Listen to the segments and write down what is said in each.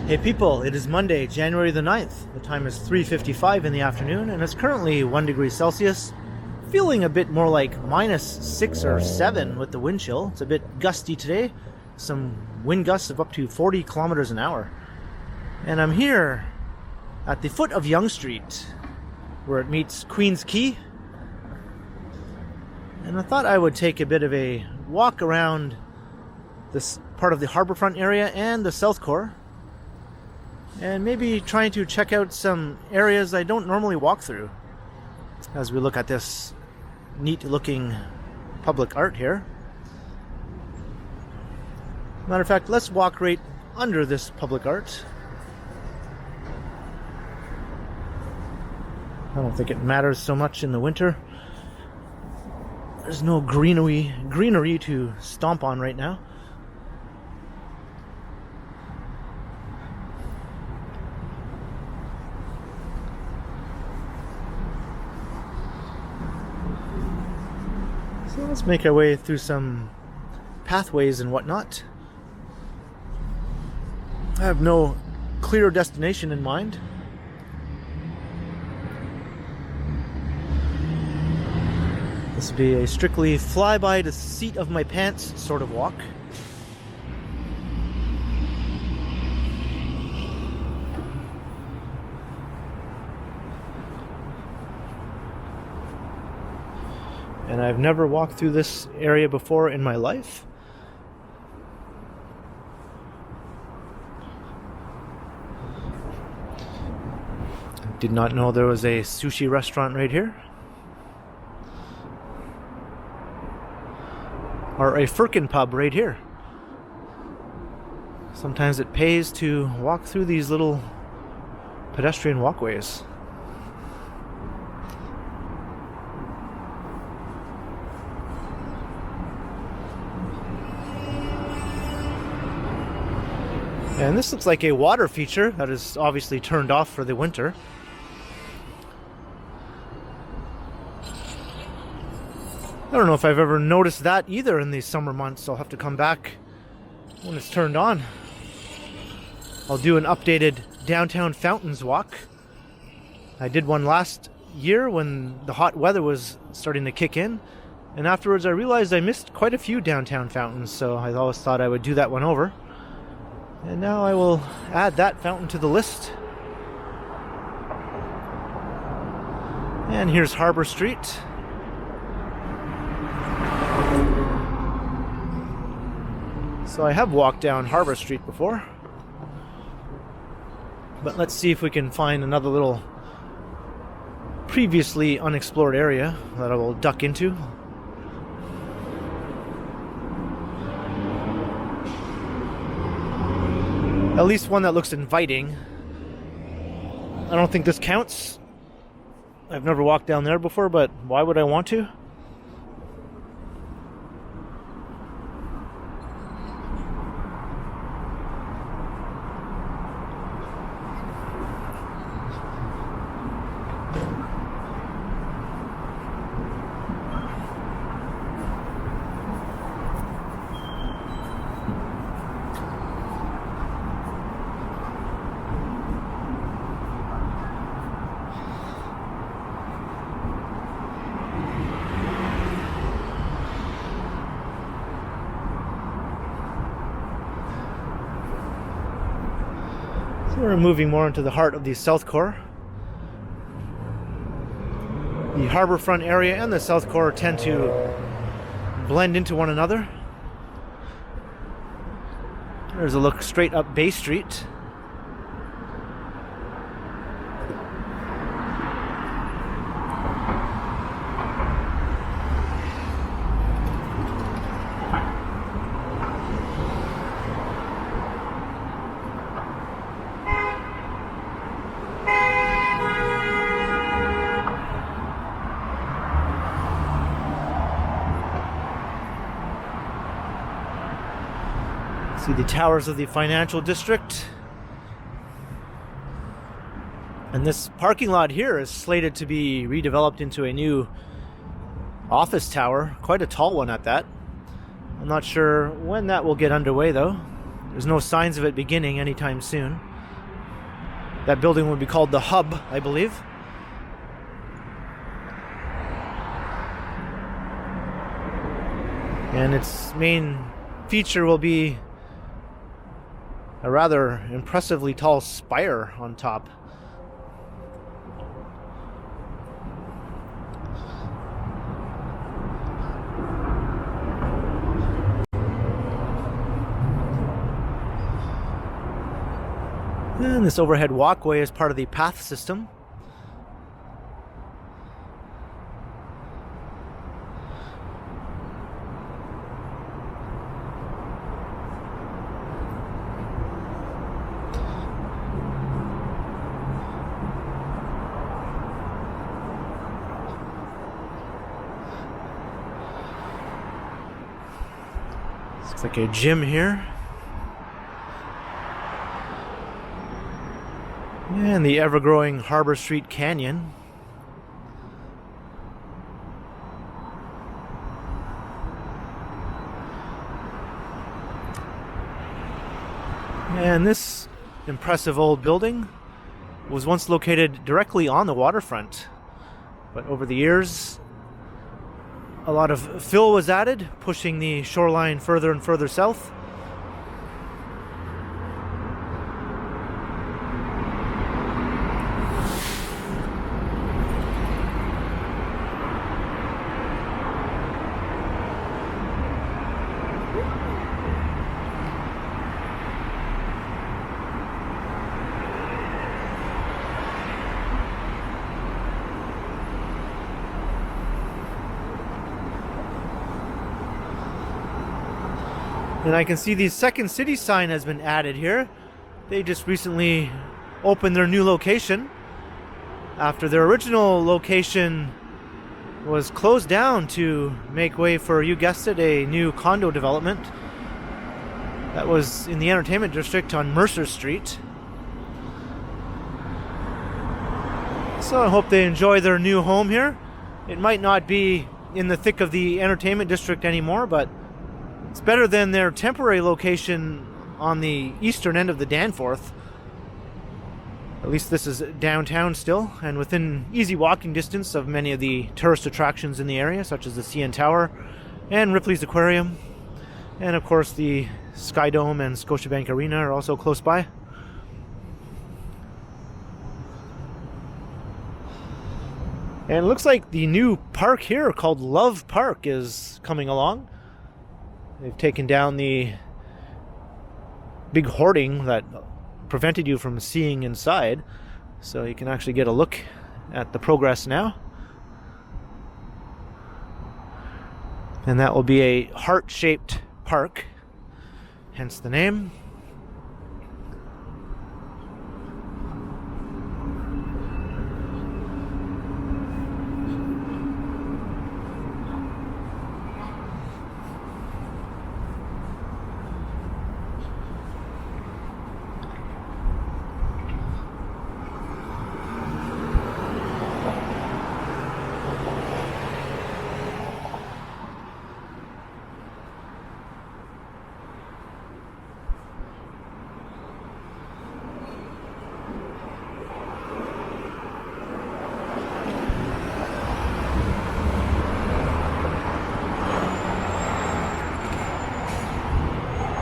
Hey people, it is Monday, January the 9th. The time is 3:55 in the afternoon and it's currently 1 degree Celsius. Feeling a bit more like -6 or 7 with the wind chill. It's a bit gusty today. Some wind gusts of up to 40 kilometers an hour. And I'm here at the foot of Yonge Street where it meets Queen's Quay. And I thought I would take a bit of a walk around this part of the harborfront area and the South Core, and maybe trying to check out some areas I don't normally walk through as we look at this neat looking public art here. Matter of fact, let's walk right under this public art. I don't think it matters so much in the winter. There's no greenery to stomp on right now. So let's make our way through some pathways and whatnot. I have no clear destination in mind. This will be a strictly fly by the seat of my pants sort of walk. And I've never walked through this area before in my life. I did not know there was a sushi restaurant right here. Or a Firkin pub right here. Sometimes it pays to walk through these little pedestrian walkways. And this looks like a water feature that is obviously turned off for the winter. I don't know if I've ever noticed that either in these summer months. I'll have to come back when it's turned on. I'll do an updated downtown fountains walk. I did one last year when the hot weather was starting to kick in. And afterwards I realized I missed quite a few downtown fountains, so I always thought I would do that one over. And now I will add that fountain to the list. And here's Harbor Street. So I have walked down Harbor Street before. But let's see if we can find another little previously unexplored area that I will duck into. At least one that looks inviting. I don't think this counts. I've never walked down there before, but why would I want to? We're moving more into the heart of the South Core. The harborfront area and the South Core tend to blend into one another. There's a look straight up Bay Street. See the towers of the financial district. And this parking lot here is slated to be redeveloped into a new office tower, quite a tall one at that. I'm not sure when that will get underway though. There's no signs of it beginning anytime soon. That building would be called the Hub, I believe. And its main feature will be a rather impressively tall spire on top. And this overhead walkway is part of the path system. Looks like a gym here. And the ever-growing Harbor Street Canyon. And this impressive old building was once located directly on the waterfront. But over the years, a lot of fill was added, pushing the shoreline further and further south. And I can see the Second City sign has been added here. They just recently opened their new location after their original location was closed down to make way for, you guessed it, a new condo development. That was in the entertainment district on Mercer Street. So I hope they enjoy their new home here. It might not be in the thick of the entertainment district anymore, but it's better than their temporary location on the eastern end of the Danforth. At least this is downtown still, and within easy walking distance of many of the tourist attractions in the area, such as the CN Tower and Ripley's Aquarium. And of course the Sky Dome and Scotiabank Arena are also close by. And it looks like the new park here called Love Park is coming along. They've taken down the big hoarding that prevented you from seeing inside, so you can actually get a look at the progress now. And that will be a heart-shaped park, hence the name.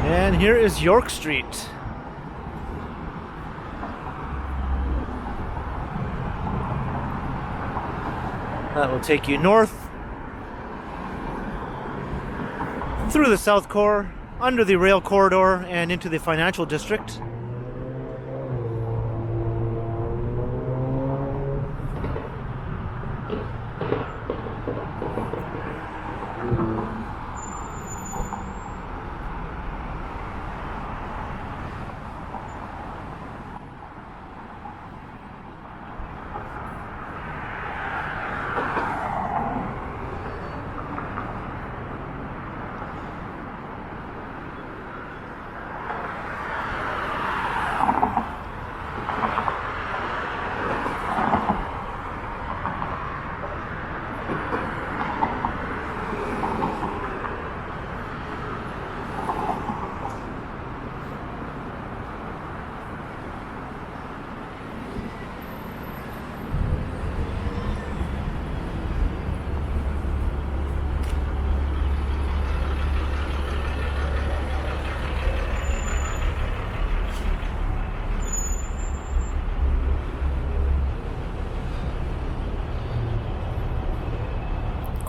And here is York Street. That will take you north through the South Core, under the rail corridor, and into the financial district.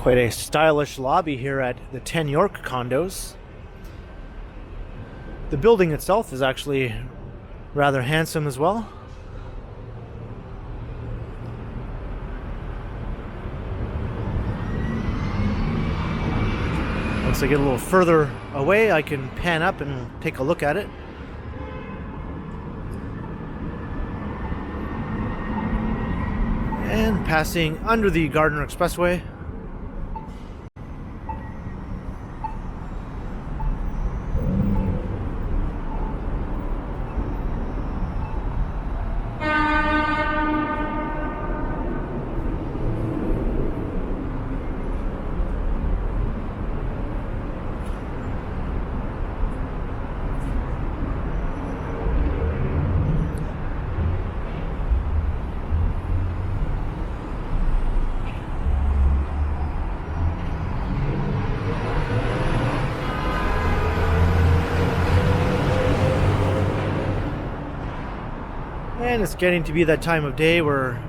Quite a stylish lobby here at the 10 York condos. The building itself is actually rather handsome as well. Once I get a little further away, I can pan up and take a look at it. And passing under the Gardiner expressway. And it's getting to be that time of day where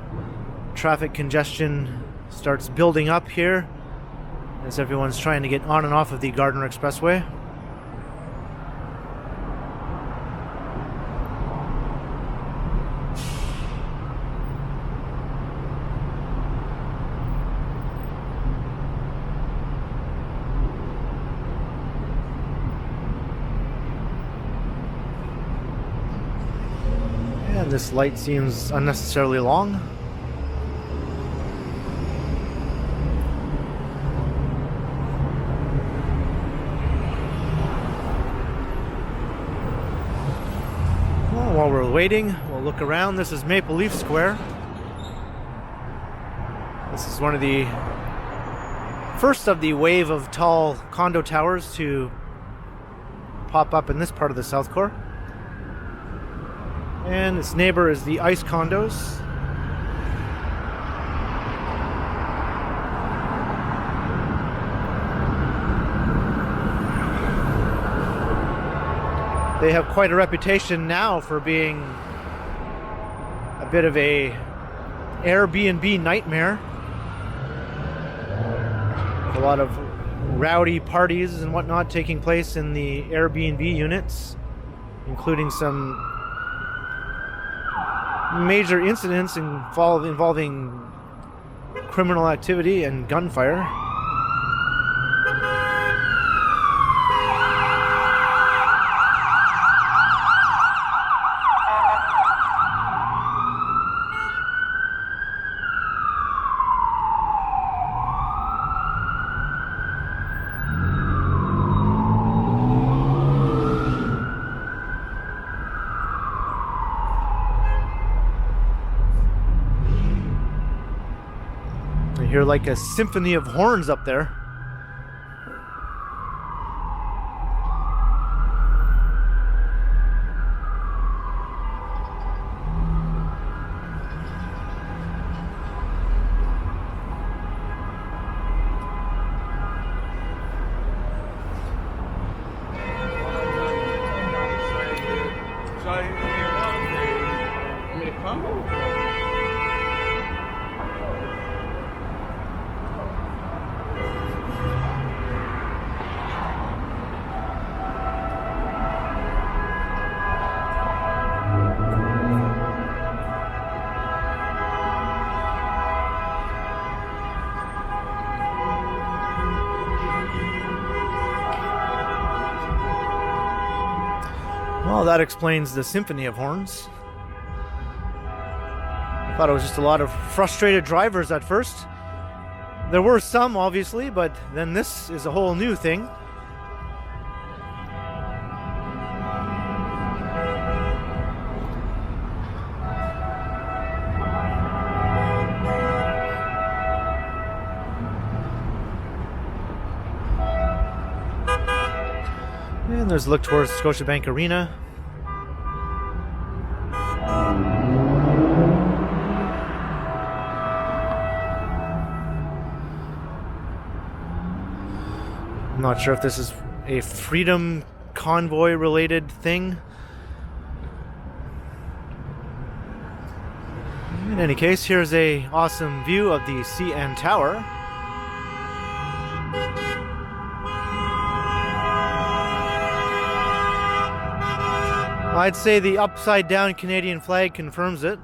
traffic congestion starts building up here as everyone's trying to get on and off of the Gardiner Expressway. And this light seems unnecessarily long. Well, while we're waiting, we'll look around. This is Maple Leaf Square. This is one of the first of the wave of tall condo towers to pop up in this part of the South Core. And its neighbor is the Ice Condos. They have quite a reputation now for being a bit of a Airbnb nightmare. With a lot of rowdy parties and whatnot taking place in the Airbnb units, including some major incidents involving criminal activity and gunfire. I hear like a symphony of horns up there. Well, that explains the symphony of horns. I thought it was just a lot of frustrated drivers at first. There were some, obviously, but then this is a whole new thing. And there's a look towards Scotiabank Arena. I'm not sure if this is a Freedom Convoy related thing. In any case, here's an awesome view of the CN Tower. I'd say the upside down Canadian flag confirms it.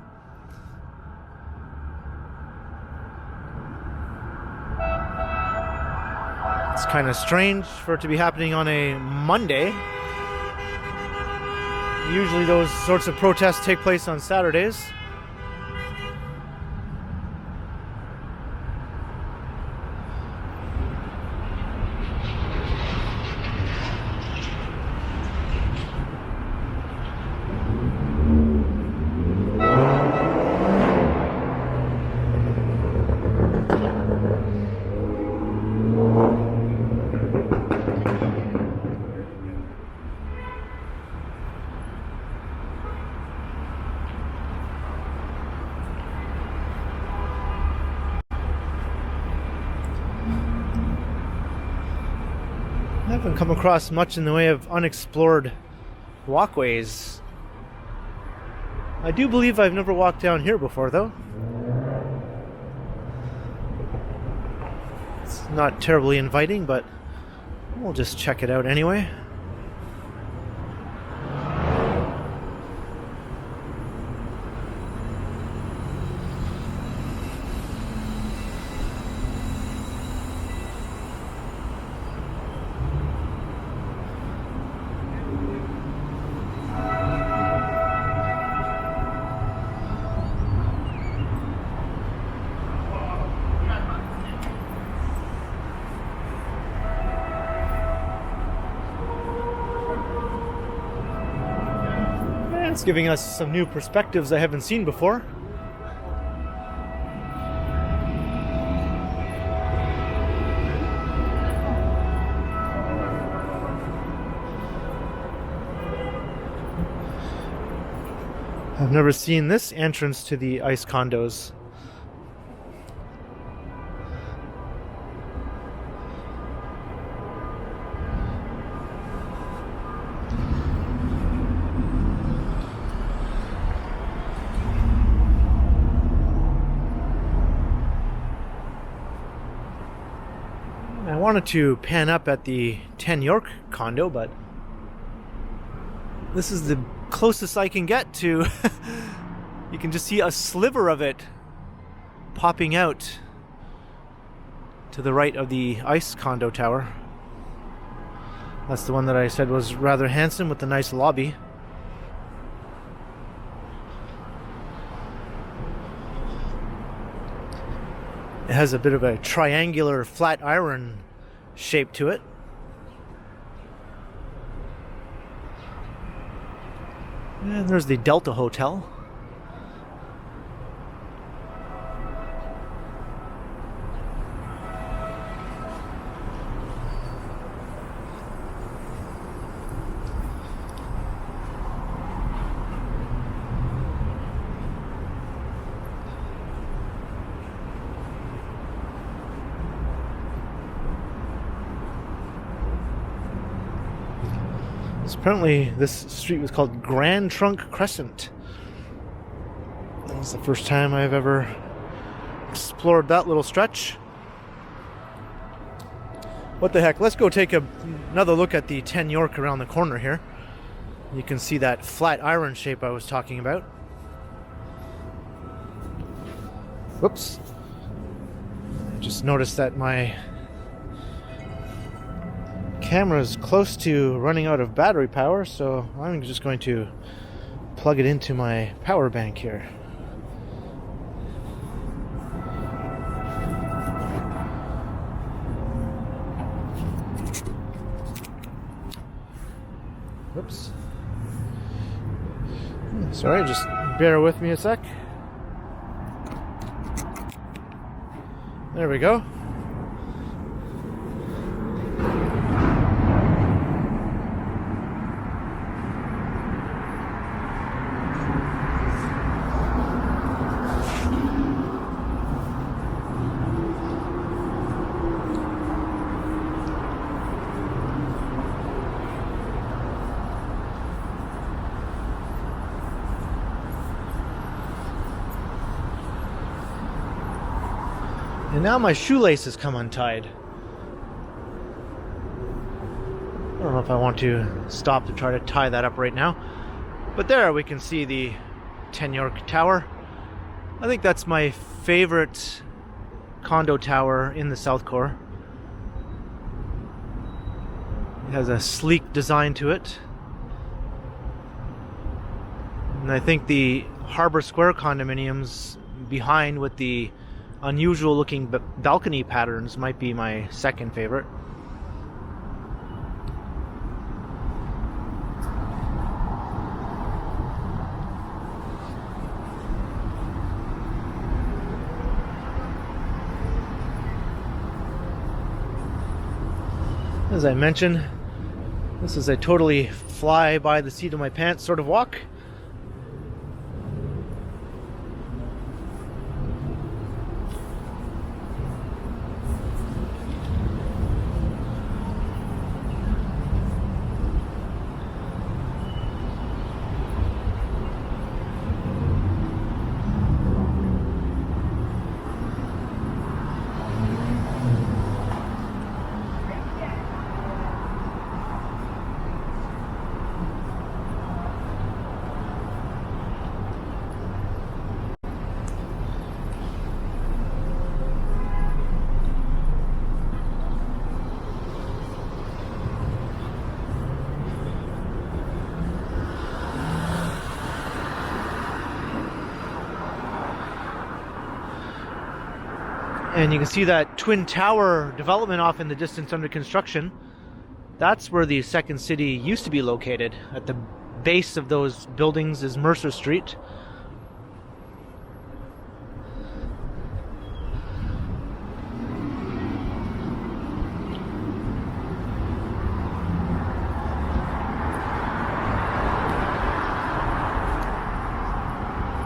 It's kind of strange for it to be happening on a Monday. Usually those sorts of protests take place on Saturdays. I haven't come across much in the way of unexplored walkways. I do believe I've never walked down here before, though. It's not terribly inviting, but we'll just check it out anyway. It's giving us some new perspectives I haven't seen before. I've never seen this entrance to the ice condos. I wanted to pan up at the 10 York condo, but this is the closest I can get to. You can just see a sliver of it popping out to the right of the ice condo tower. That's the one that I said was rather handsome with the nice lobby. It has a bit of a triangular flat iron shape to it. And there's the Delta Hotel. Apparently this street was called Grand Trunk Crescent. That was the first time I've ever explored that little stretch. What the heck, let's go take another look at the 10 York around the corner here. You can see that flat iron shape I was talking about. Whoops. I just noticed that my camera is close to running out of battery power, so I'm just going to plug it into my power bank here. Whoops. Sorry, just bear with me a sec. There we go. And now my shoelace has come untied. I don't know if I want to stop to try to tie that up right now. But there we can see the 10 York Tower. I think that's my favorite condo tower in the South Core. It has a sleek design to it. And I think the Harbor Square condominiums behind with the unusual looking balcony patterns might be my second favorite. As I mentioned, this is a totally fly by the seat of my pants sort of walk. And you can see that Twin Tower development off in the distance under construction. That's where the second city used to be located. At the base of those buildings is Mercer Street.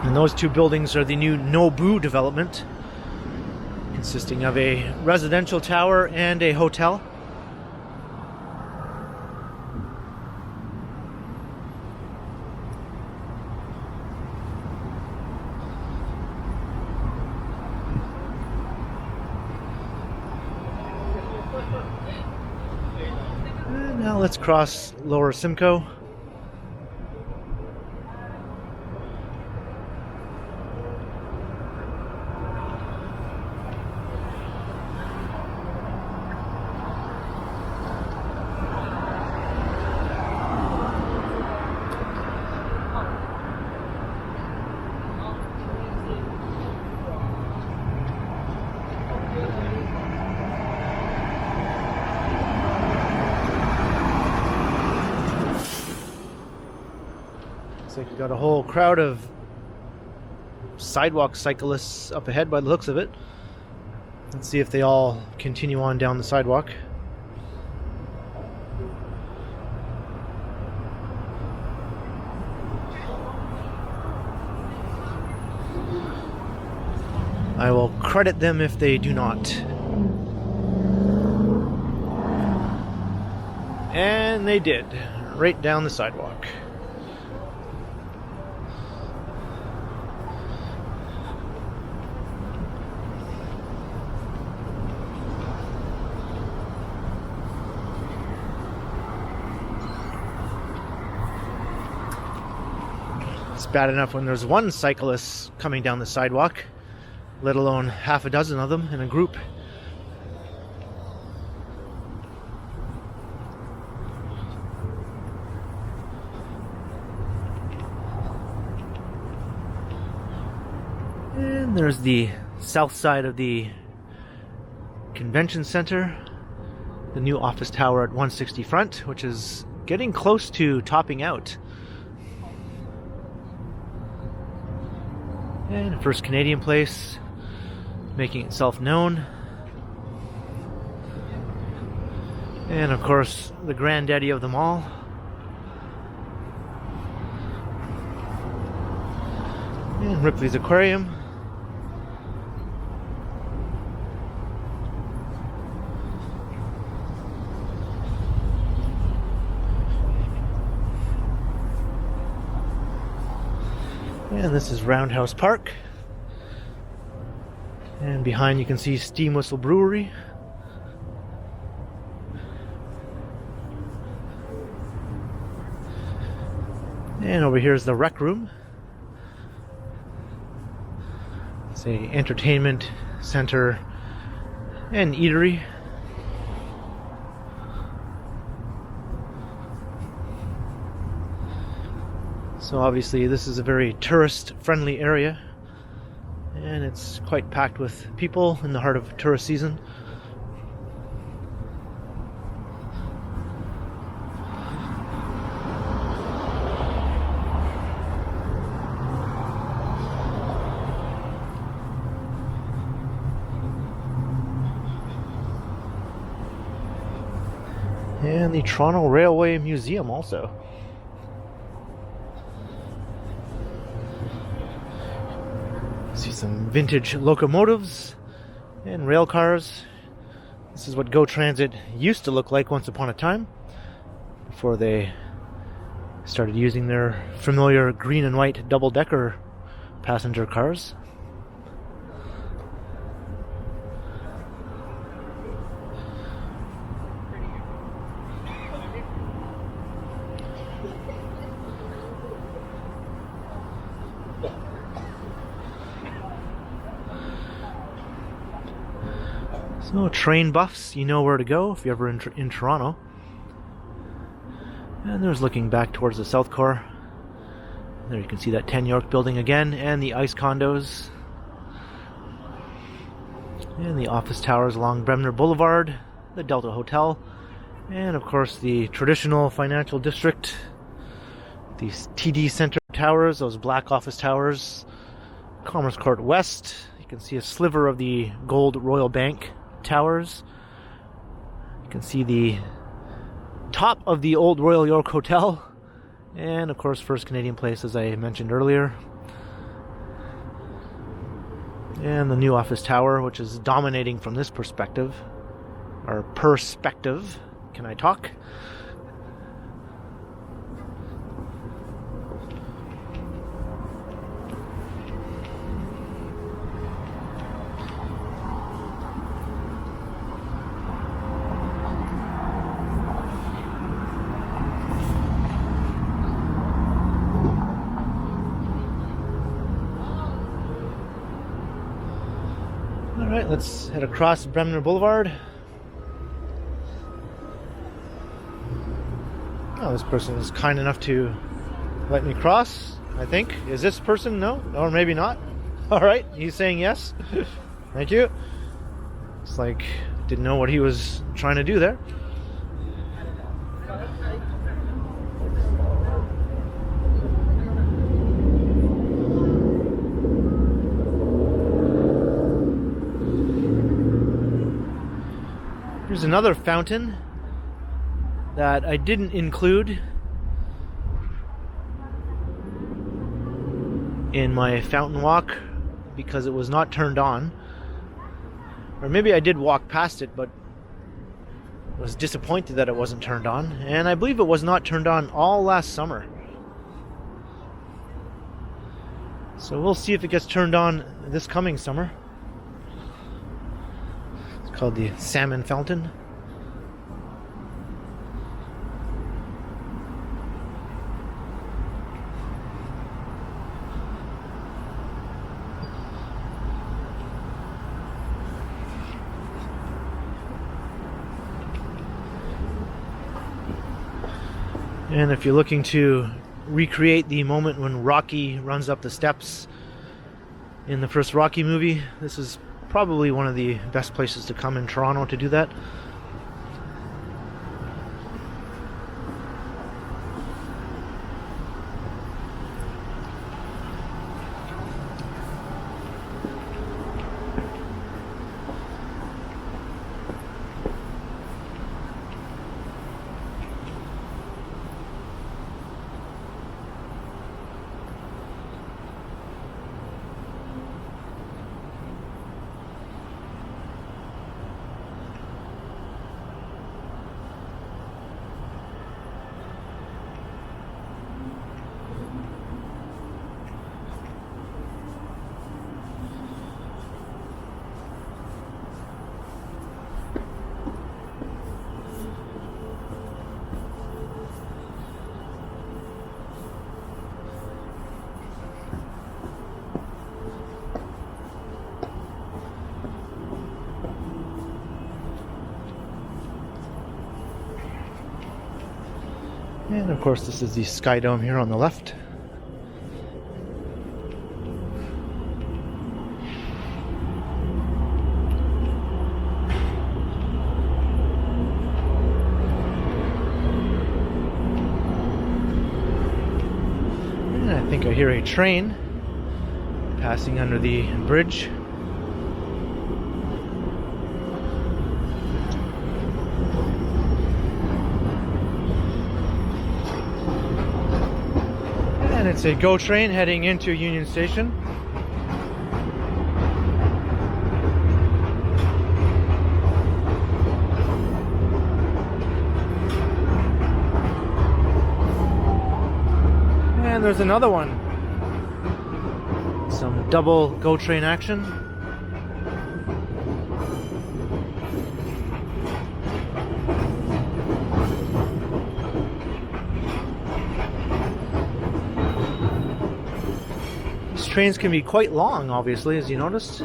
And those two buildings are the new Nobu development, consisting of a residential tower and a hotel. And now let's cross Lower Simcoe. Looks like we got a whole crowd of sidewalk cyclists up ahead by the looks of it. Let's see if they all continue on down the sidewalk. I will credit them if they do not. And they did, right down the sidewalk. It's bad enough when there's one cyclist coming down the sidewalk, let alone half a dozen of them in a group. And there's the south side of the convention center, the new office tower at 160 Front, which is getting close to topping out. And First Canadian Place making itself known. And of course, the granddaddy of them all, and Ripley's Aquarium. And this is Roundhouse Park. And behind you can see Steam Whistle Brewery. And over here is the rec room. It's a entertainment center and eatery. So obviously this is a very tourist-friendly area, and it's quite packed with people in the heart of tourist season. And the Toronto Railway Museum also. See some vintage locomotives and rail cars. This is what GO Transit used to look like once upon a time, before they started using their familiar green and white double-decker passenger cars. So train buffs, you know where to go if you're ever in Toronto. And there's looking back towards the South Core. There you can see that 10 York building again, and the ICE condos. And the office towers along Bremner Boulevard, the Delta Hotel, and of course the traditional financial district. These TD Center towers, those black office towers. Commerce Court West, you can see a sliver of the gold Royal Bank towers. You can see the top of the old Royal York Hotel, and of course First Canadian Place, as I mentioned earlier, and the new office tower, which is dominating from this perspective, or perspective. Can I talk? Alright, let's head across Bremner Boulevard. Oh, this person is kind enough to let me cross, I think. Is this person? No? Or maybe not? Alright, he's saying yes. Thank you. It's like, didn't know what he was trying to do there. Here's another fountain that I didn't include in my fountain walk because it was not turned on. Or maybe I did walk past it, but was disappointed that it wasn't turned on. And I believe it was not turned on all last summer. So we'll see if it gets turned on this coming summer. Called the Salmon Fountain. And if you're looking to recreate the moment when Rocky runs up the steps in the first Rocky movie, this is probably one of the best places to come in Toronto to do that. And of course this is the Sky Dome here on the left. And I think I hear a train passing under the bridge. And it's a GO train heading into Union Station. And there's another one. Some double GO train action. These trains can be quite long, obviously, as you noticed.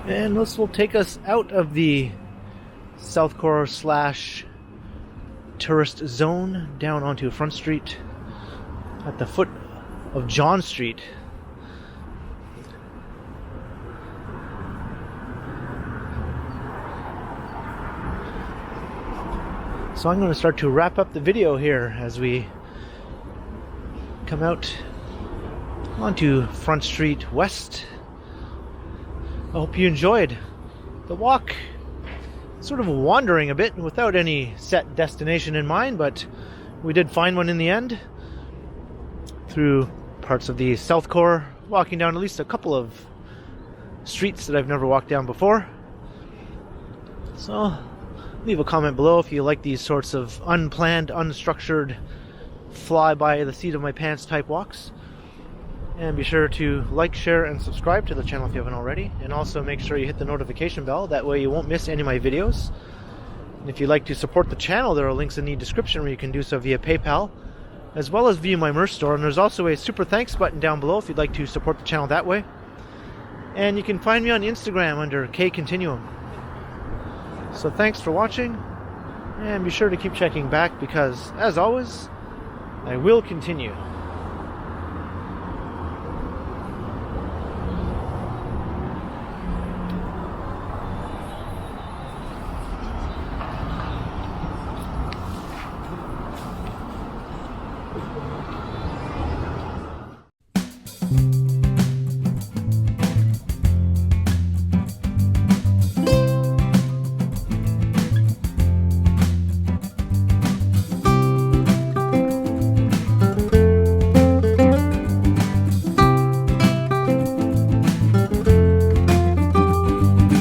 And this will take us out of the South Core / tourist zone down onto Front Street at the foot of John Street. So I'm going to start to wrap up the video here as we come out onto Front Street West. I hope you enjoyed the walk. Sort of wandering a bit without any set destination in mind, but we did find one in the end through parts of the South Core, walking down at least a couple of streets that I've never walked down before. So leave a comment below if you like these sorts of unplanned, unstructured, fly by the seat of my pants type walks. And be sure to like, share, and subscribe to the channel if you haven't already. And also make sure you hit the notification bell. That way you won't miss any of my videos. And if you'd like to support the channel, there are links in the description where you can do so via PayPal, as well as via my merch store. And there's also a super thanks button down below if you'd like to support the channel that way. And you can find me on Instagram under KContinuum. So thanks for watching. And be sure to keep checking back because, as always, I will continue.